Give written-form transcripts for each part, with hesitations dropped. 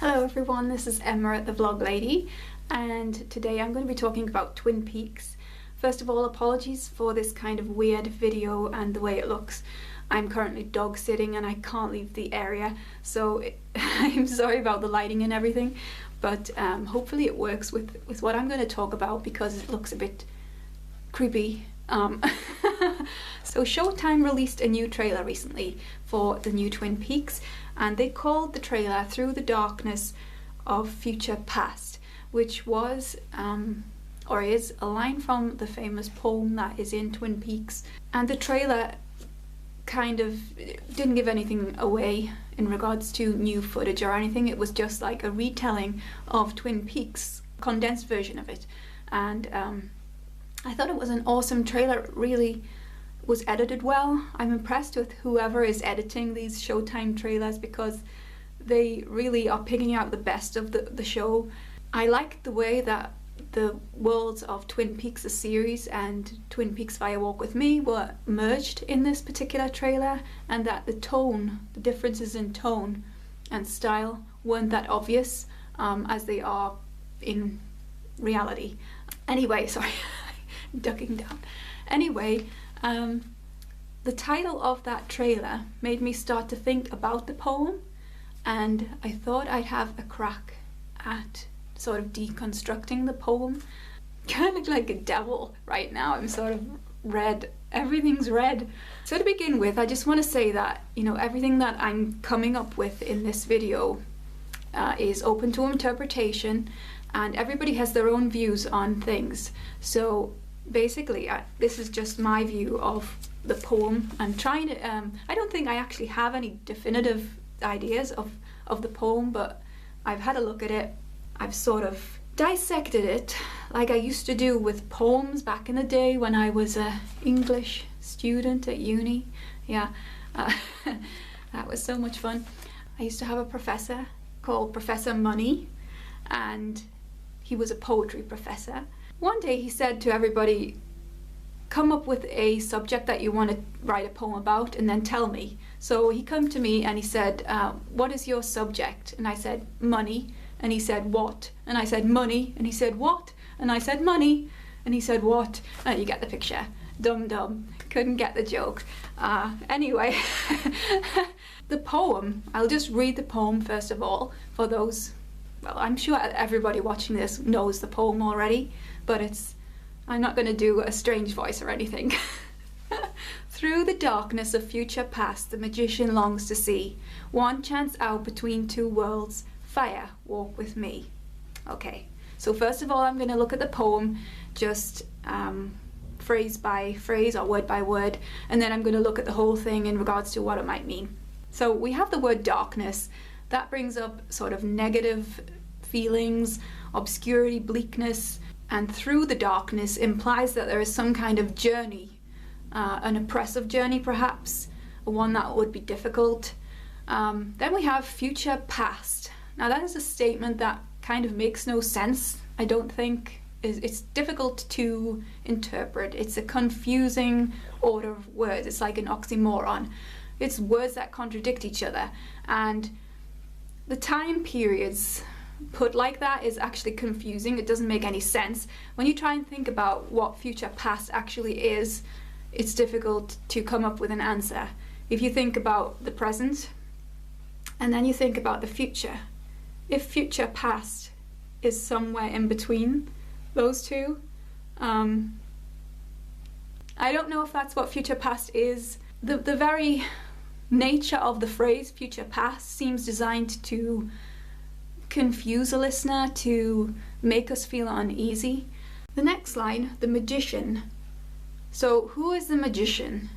Hello everyone, this is Emma the Vlog Lady, and today I'm going to be talking about Twin Peaks. First of all, apologies for this kind of weird video and the way it looks. I'm currently dog sitting and I can't leave the area, so I'm sorry about the lighting and everything, but hopefully it works with what I'm going to talk about because it looks a bit creepy. So Showtime released a new trailer recently for the new Twin Peaks, and they called the trailer Through the Darkness of Future Past, which was or is a line from the famous poem that is in Twin Peaks. And the trailer kind of didn't give anything away in regards to new footage or anything. It was just like a retelling of Twin Peaks, condensed version of it. And I thought it was an awesome trailer. It really was edited well. I'm impressed with whoever is editing these Showtime trailers because they really are picking out the best of the show. I liked the way that the worlds of Twin Peaks, the series, and Twin Peaks Fire Walk with Me were merged in this particular trailer, and that the differences in tone and style weren't that obvious as they are in reality. Anyway, sorry, ducking down. Anyway, the title of that trailer made me start to think about the poem, and I thought I'd have a crack at sort of deconstructing the poem. Kind of like a devil right now. I'm sort of red. Everything's red. So to begin with, I just want to say that, you know, everything that I'm coming up with in this video is open to interpretation, and everybody has their own views on things. So basically, this is just my view of the poem. I'm trying to, I don't think I actually have any definitive ideas of the poem, but I've had a look at it. I've sort of dissected it like I used to do with poems back in the day when I was an English student at uni. Yeah, that was so much fun. I used to have a professor called Professor Money, and he was a poetry professor. One day he said to everybody, come up with a subject that you want to write a poem about and then tell me. So he came to me and he said, what is your subject? And I said, money. And he said, what? And I said, money. And he said, what? And I said, money. And he said, what? You get the picture. Dumb. Couldn't get the joke. Anyway, the poem, I'll just read the poem first of all for those. Well, I'm sure everybody watching this knows the poem already, but I'm not going to do a strange voice or anything. Through the darkness of future past, the magician longs to see one chance out between two worlds. Fire, walk with me. Okay, so first of all, I'm going to look at the poem just phrase by phrase or word by word, and then I'm going to look at the whole thing in regards to what it might mean. So we have the word darkness. That brings up sort of negative feelings, obscurity, bleakness, and through the darkness implies that there is some kind of journey, an oppressive journey perhaps, one that would be difficult. Then we have future past. Now that is a statement that kind of makes no sense, I don't think. It's difficult to interpret. It's a confusing order of words. It's like an oxymoron. It's words that contradict each other, and the time periods put like that is actually confusing. It doesn't make any sense. When you try and think about what future past actually is, it's difficult to come up with an answer. If you think about the present and then you think about the future, if future past is somewhere in between those two, I don't know if that's what future past is. The very nature of the phrase future past seems designed to confuse a listener, to make us feel uneasy. The next line, the magician. So who is the magician?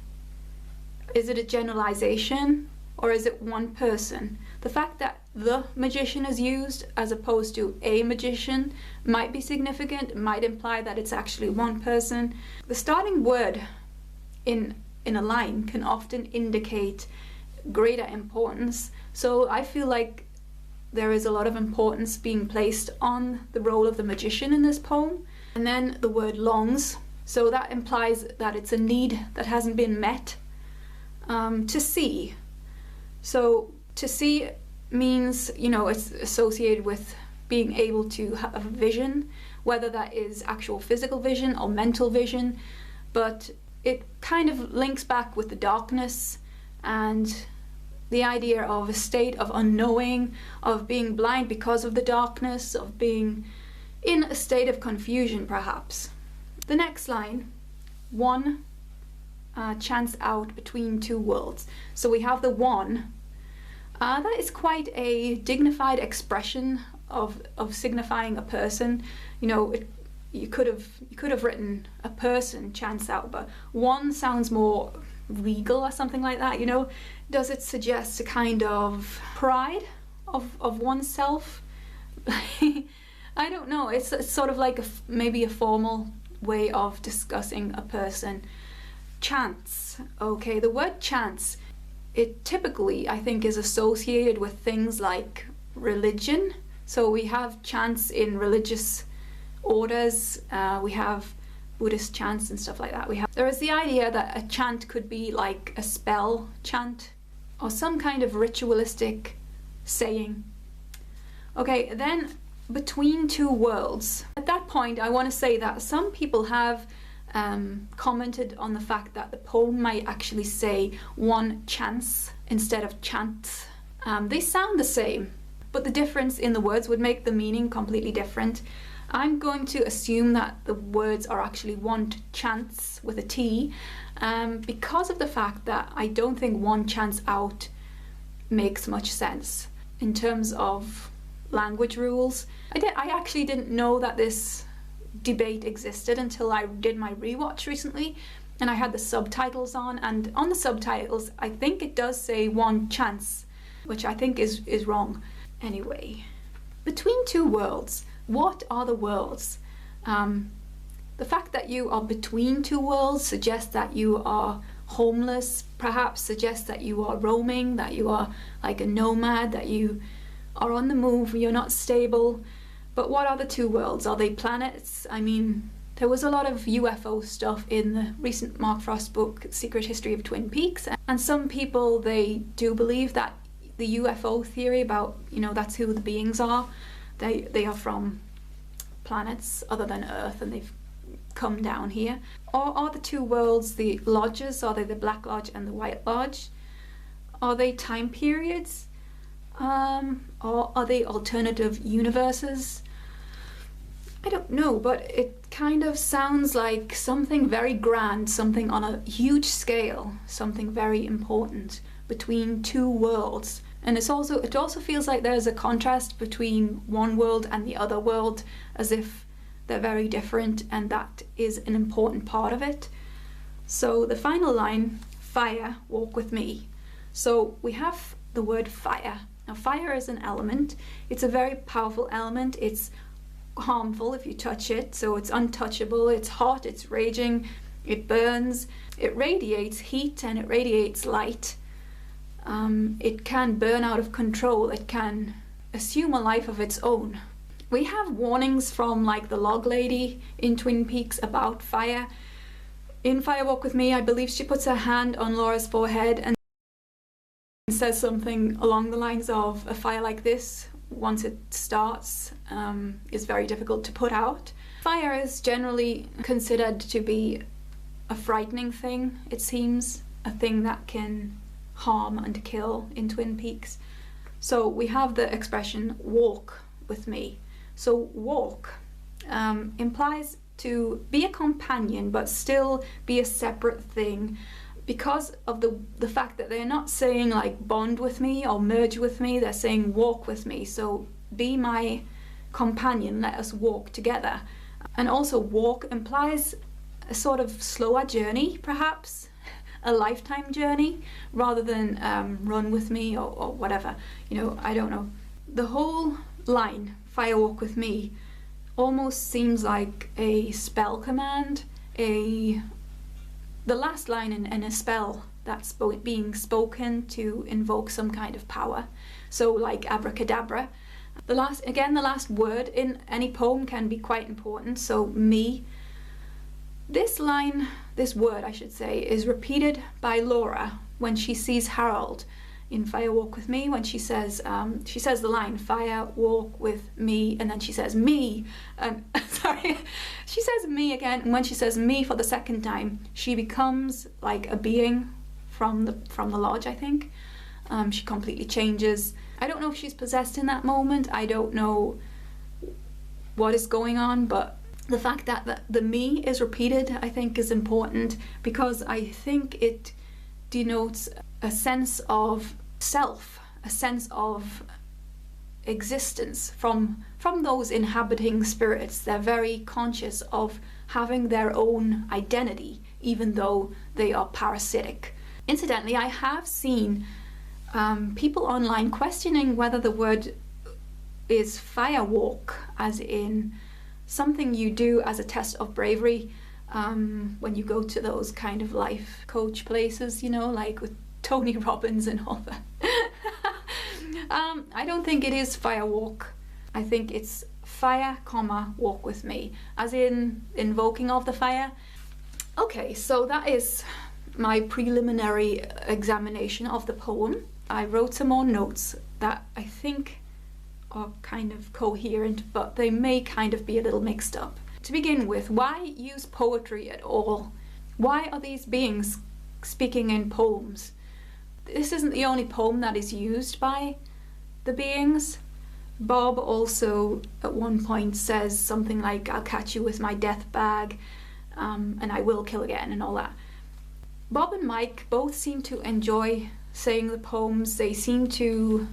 Is it a generalization or is it one person? The fact that the magician is used as opposed to a magician might be significant, might imply that it's actually one person. The starting word in a line can often indicate greater importance. So I feel like there is a lot of importance being placed on the role of the magician in this poem. And then the word longs. So that implies that it's a need that hasn't been met. To see. So to see means, you know, it's associated with being able to have a vision, whether that is actual physical vision or mental vision, but it kind of links back with the darkness and the idea of a state of unknowing, of being blind because of the darkness, of being in a state of confusion perhaps. The next line, one chants out between two worlds. So we have the one. That is quite a dignified expression of signifying a person. You know, you could have written a person chants out, but one sounds more regal or something like that, you know. Does it suggest a kind of pride of oneself? I don't know. It's sort of like maybe a formal way of discussing a person. Chants. Okay, the word chants, it typically, I think, is associated with things like religion. So we have chants in religious orders. We have Buddhist chants and stuff like that. There is the idea that a chant could be like a spell chant or some kind of ritualistic saying. Okay, then between two worlds. At that point, I want to say that some people have commented on the fact that the poem might actually say one chants instead of chants. They sound the same, but the difference in the words would make the meaning completely different. I'm going to assume that the words are actually one chants with a T, because of the fact that I don't think one chants out makes much sense in terms of language rules. I actually didn't know that this debate existed until I did my rewatch recently, and I had the subtitles on, and on the subtitles I think it does say one chants, which I think is wrong. Anyway, between two worlds. What are the worlds? The fact that you are between two worlds suggests that you are homeless, perhaps suggests that you are roaming, that you are like a nomad, that you are on the move, you're not stable. But what are the two worlds? Are they planets? I mean, there was a lot of UFO stuff in the recent Mark Frost book, Secret History of Twin Peaks, and some people, they do believe that the UFO theory about, you know, that's who the beings are. They are from planets other than Earth, and they've come down here. Or are the two worlds the lodges? Are they the Black Lodge and the White Lodge? Are they time periods? Or are they alternative universes? I don't know, but it kind of sounds like something very grand, something on a huge scale, something very important between two worlds. And it also feels like there's a contrast between one world and the other world, as if they're very different, and that is an important part of it. So the final line, fire, walk with me. So we have the word fire. Now fire is an element. It's a very powerful element. It's harmful if you touch it, so it's untouchable, it's hot, it's raging, it burns, it radiates heat and it radiates light. It can burn out of control, it can assume a life of its own. We have warnings from like the log lady in Twin Peaks about fire. In Fire Walk With Me, I believe she puts her hand on Laura's forehead and says something along the lines of, a fire like this, once it starts, is very difficult to put out. Fire is generally considered to be a frightening thing, it seems, a thing that can harm and kill in Twin Peaks. So we have the expression walk with me. So walk implies to be a companion but still be a separate thing, because of the fact that they're not saying like bond with me or merge with me, they're saying walk with me. So be my companion, let us walk together. And also walk implies a sort of slower journey, perhaps a lifetime journey, rather than run with me or whatever, you know, I don't know. The whole line, fire walk with me, almost seems like a spell command, the last line in a spell that's being spoken to invoke some kind of power. So like abracadabra. The last word in any poem can be quite important. So me. This line, this word I should say, is repeated by Laura when she sees Harold. in Fire Walk with Me when she says the line "Fire walk with me," and then she says "me," and sorry, she says "me" again, and when she says "me" for the second time, she becomes like a being from the lodge, I think. She completely changes. I don't know if she's possessed in that moment. I don't know what is going on, but the fact that the "me" is repeated, I think, is important, because I think it denotes a sense of self, a sense of existence from those inhabiting spirits. They're very conscious of having their own identity, even though they are parasitic. Incidentally, I have seen people online questioning whether the word is fire walk, as in something you do as a test of bravery when you go to those kind of life coach places, you know, like with Tony Robbins and all that. I don't think it is fire walk. I think it's fire, walk with me, as in invoking of the fire. Okay, so that is my preliminary examination of the poem. I wrote some more notes that I think are kind of coherent, but they may kind of be a little mixed up. To begin with, why use poetry at all? Why are these beings speaking in poems? This isn't the only poem that is used by the beings. Bob also at one point says something like, "I'll catch you with my death bag, and I will kill again," and all that. Bob and Mike both seem to enjoy saying the poems. They seem to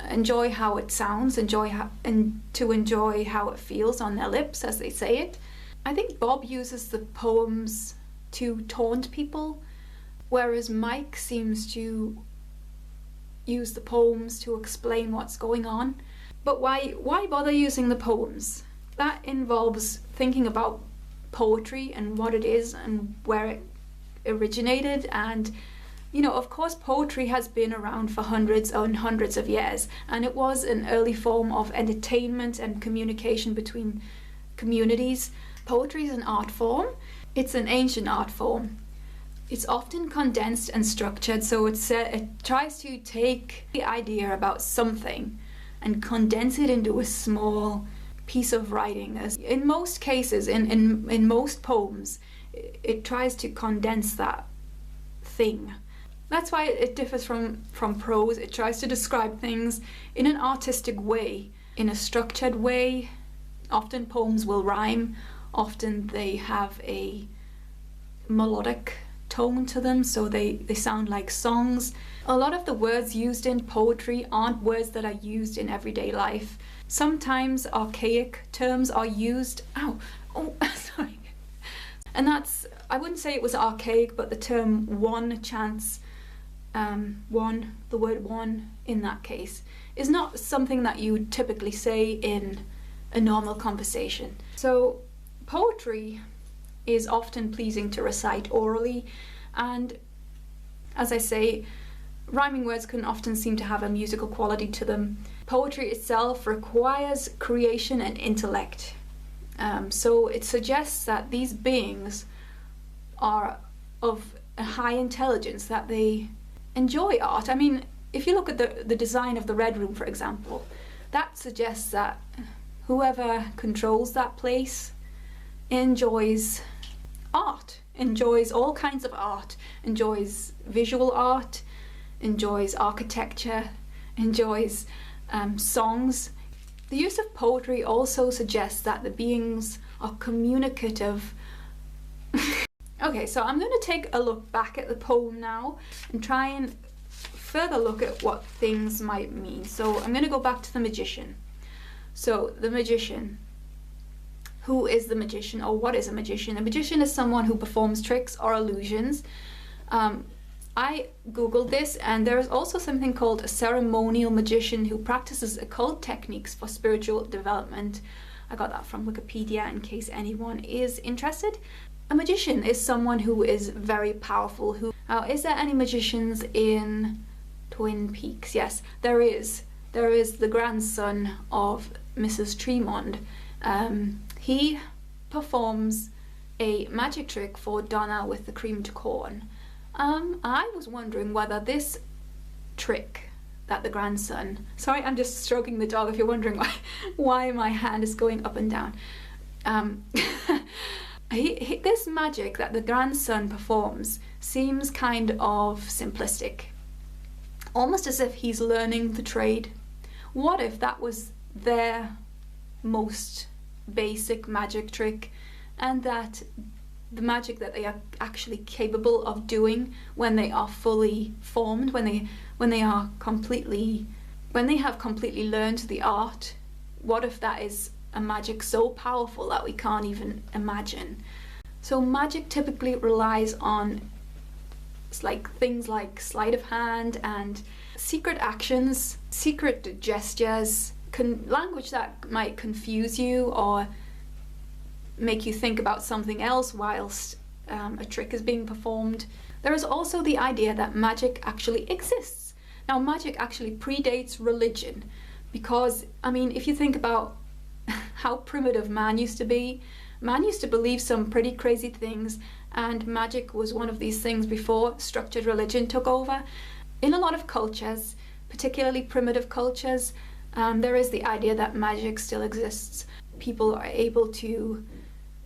enjoy how it sounds, enjoy how it feels on their lips as they say it. I think Bob uses the poems to taunt people, whereas Mike seems to use the poems to explain what's going on. But why bother using the poems? That involves thinking about poetry and what it is and where it originated. And you know, of course, poetry has been around for hundreds and hundreds of years, and it was an early form of entertainment and communication between communities. Poetry is an art form. It's an ancient art form. It's often condensed and structured, so it tries to take the idea about something and condense it into a small piece of writing. As in most cases, in most poems, it tries to condense that thing. That's why it differs from prose. It tries to describe things in an artistic way, in a structured way. Often poems will rhyme, often they have a melodic tone to them, so they sound like songs. A lot of the words used in poetry aren't words that are used in everyday life. Sometimes archaic terms are used. Sorry. And that's, I wouldn't say it was archaic, but the term one, chants, the word one in that case, is not something that you would typically say in a normal conversation. So poetry is often pleasing to recite orally, and as I say, rhyming words can often seem to have a musical quality to them. Poetry itself requires creation and intellect. So it suggests that these beings are of a high intelligence, that they enjoy art. I mean, if you look at the design of the Red Room, for example, that suggests that whoever controls that place enjoys art, enjoys all kinds of art, enjoys visual art, enjoys architecture, enjoys songs. The use of poetry also suggests that the beings are communicative. Okay, so I'm going to take a look back at the poem now and try and further look at what things might mean. So I'm going to go back to the magician. So the magician. Who is the magician, or what is a magician? A magician is someone who performs tricks or illusions. I googled this, and there is also something called a ceremonial magician who practices occult techniques for spiritual development. I got that from Wikipedia in case anyone is interested. A magician is someone who is very powerful. Now, is there any magicians in Twin Peaks? Yes, there is. There is the grandson of Mrs. Tremond. He performs a magic trick for Donna with the creamed corn. I was wondering whether this trick that the grandson... Sorry, I'm just stroking the dog if you're wondering why my hand is going up and down. This magic that the grandson performs seems kind of simplistic, almost as if he's learning the trade. What if that was their most basic magic trick, and that the magic that they are actually capable of doing when they are fully formed, when they have completely learned the art, what if that is a magic so powerful that we can't even imagine? So magic typically relies on things like sleight of hand and secret actions, secret gestures, language that might confuse you or make you think about something else whilst a trick is being performed. There is also the idea that magic actually exists. Now, magic actually predates religion, because, I mean, if you think about how primitive man used to be, man used to believe some pretty crazy things, and magic was one of these things before structured religion took over. In a lot of cultures, particularly primitive cultures, there is the idea that magic still exists. People are able to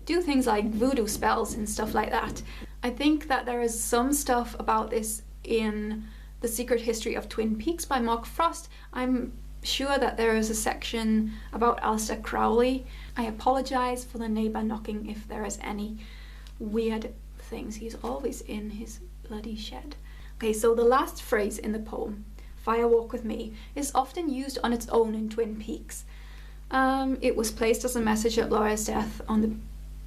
do things like voodoo spells and stuff like that. I think that there is some stuff about this in The Secret History of Twin Peaks by Mark Frost. I'm sure that there is a section about Aleister Crowley. I apologise for the neighbour knocking if there is any weird things. He's always in his bloody shed. Okay, so the last phrase in the poem, "Fire Walk With Me," is often used on its own in Twin Peaks. It was placed as a message at Laura's death on the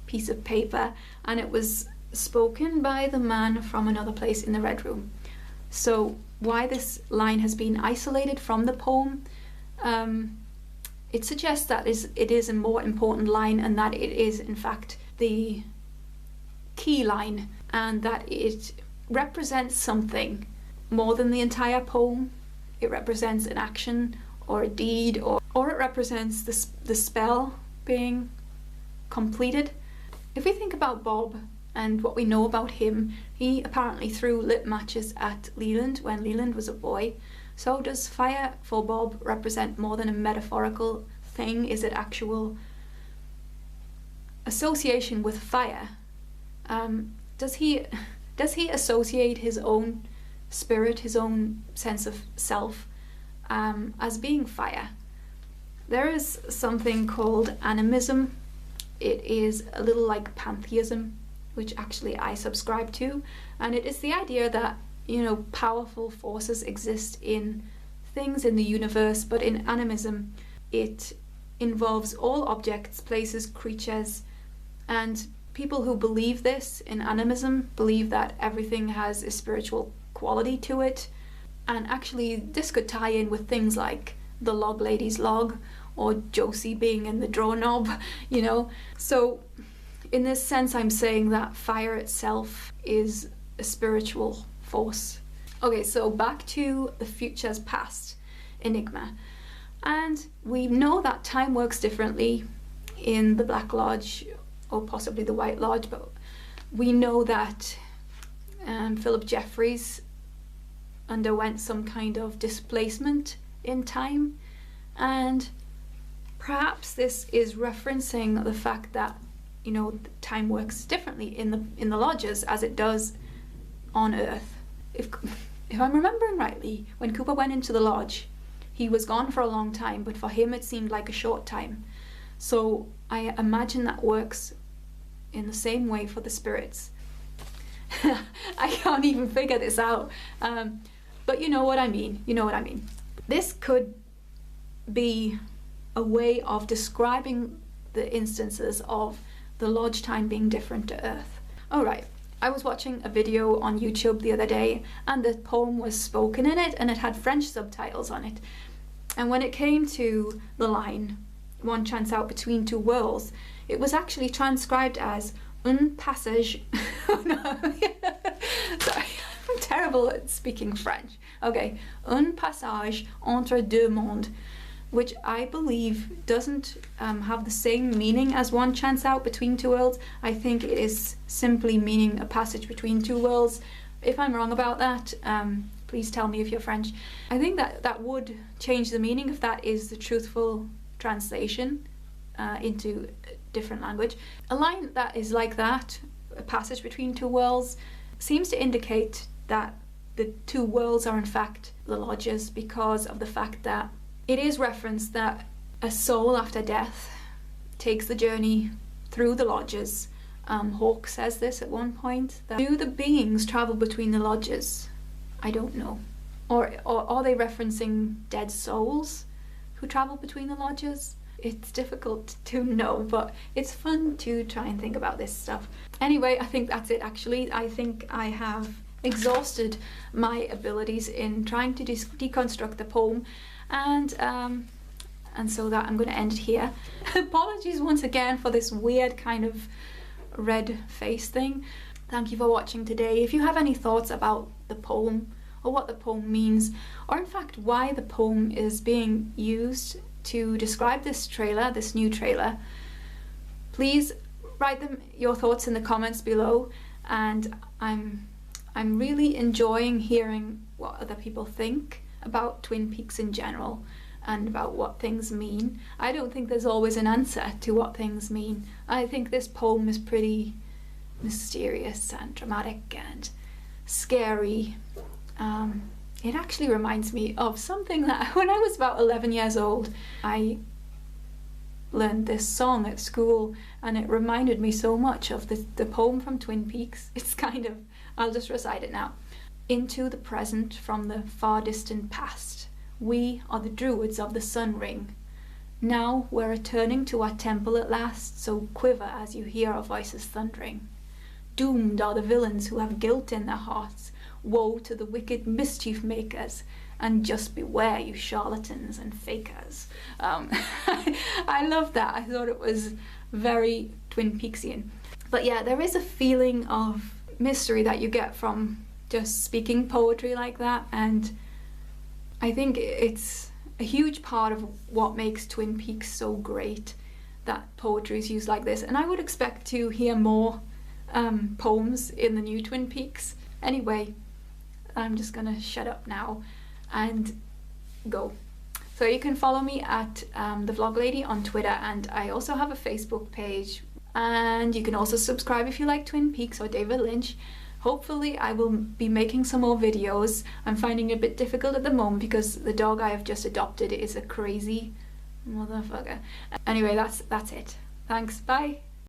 piece of paper, and it was spoken by the man from another place in the Red Room. So why this line has been isolated from the poem, it suggests that it is a more important line, and that it is in fact the key line, and that it represents something more than the entire poem. It represents an action or a deed, or it represents the spell being completed. If we think about Bob and what we know about him, he apparently threw lit matches at Leland when Leland was a boy. So does fire for Bob represent more than a metaphorical thing? Is it actual association with fire? Does he associate his own spirit, his own sense of self, as being fire? There is something called animism. It is a little like pantheism, which actually I subscribe to, and it is the idea that, you know, powerful forces exist in things in the universe, but in animism it involves all objects, places, creatures, and people who believe this in animism believe that everything has a spiritual quality to it. And actually this could tie in with things like the log lady's log, or Josie being in the doorknob, you know. So in this sense I'm saying that fire itself is a spiritual force. Okay, so back to the future's past enigma. And we know that time works differently in the Black Lodge, or possibly the White Lodge, but we know that Philip Jeffries underwent some kind of displacement in time, and perhaps this is referencing the fact that, you know, time works differently in the lodges as it does on Earth. If I'm remembering rightly, when Cooper went into the lodge, he was gone for a long time, but for him it seemed like a short time. So I imagine that works in the same way for the spirits. I can't even figure this out, but you know what I mean. You know what I mean. This could be a way of describing the instances of the lodge time being different to Earth. Alright, I was watching a video on YouTube the other day, and the poem was spoken in it, and it had French subtitles on it. And when it came to the line, "One chance out between two worlds," it was actually transcribed as "un passage." No, sorry, I'm terrible at speaking French. Okay, "un passage entre deux mondes," which I believe doesn't have the same meaning as "one chance out between two worlds." I think it is simply meaning a passage between two worlds. If I'm wrong about that, Please tell me if you're French. I think that would change the meaning if that is the truthful translation into a different language. A line that is like that, a passage between two worlds, seems to indicate that the two worlds are in fact the lodges, because of the fact that it is referenced that a soul after death takes the journey through the lodges. Hawke says this at one point. That, do the beings travel between the lodges? I don't know. Or are they referencing dead souls who travel between the lodges? It's difficult to know, but it's fun to try and think about this stuff. Anyway, I think that's it actually. I think I have exhausted my abilities in trying to deconstruct the poem, and so that I'm going to end it here. Apologies once again for this weird kind of red face thing. Thank you for watching today. If you have any thoughts about the poem, or what the poem means, or in fact why the poem is being used to describe this new trailer, please write them your thoughts in the comments below. And I'm really enjoying hearing what other people think about Twin Peaks in general and about what things mean. I don't think there's always an answer to what things mean. I think this poem is pretty mysterious and dramatic and scary. It actually reminds me of something that when I was about 11 years old, I learned this song at school, and it reminded me so much of the poem from Twin Peaks. It's kind of, I'll just recite it now. Into the present from the far distant past, we are the druids of the sun ring. Now we're returning to our temple at last, so quiver as you hear our voices thundering. Doomed are the villains who have guilt in their hearts. Woe to the wicked mischief makers, and just beware you charlatans and fakers. I love that. I thought it was very Twin Peaksian. But yeah, there is a feeling of mystery that you get from just speaking poetry like that, and I think it's a huge part of what makes Twin Peaks so great, that poetry is used like this. And I would expect to hear more poems in the new Twin Peaks. Anyway, I'm just gonna shut up now and go. So you can follow me at the Vlog Lady on Twitter, and I also have a Facebook page, and you can also subscribe if you like Twin Peaks or David Lynch. Hopefully I will be making some more videos. I'm finding it a bit difficult at the moment because the dog I have just adopted is a crazy motherfucker. Anyway, that's it. Thanks, bye.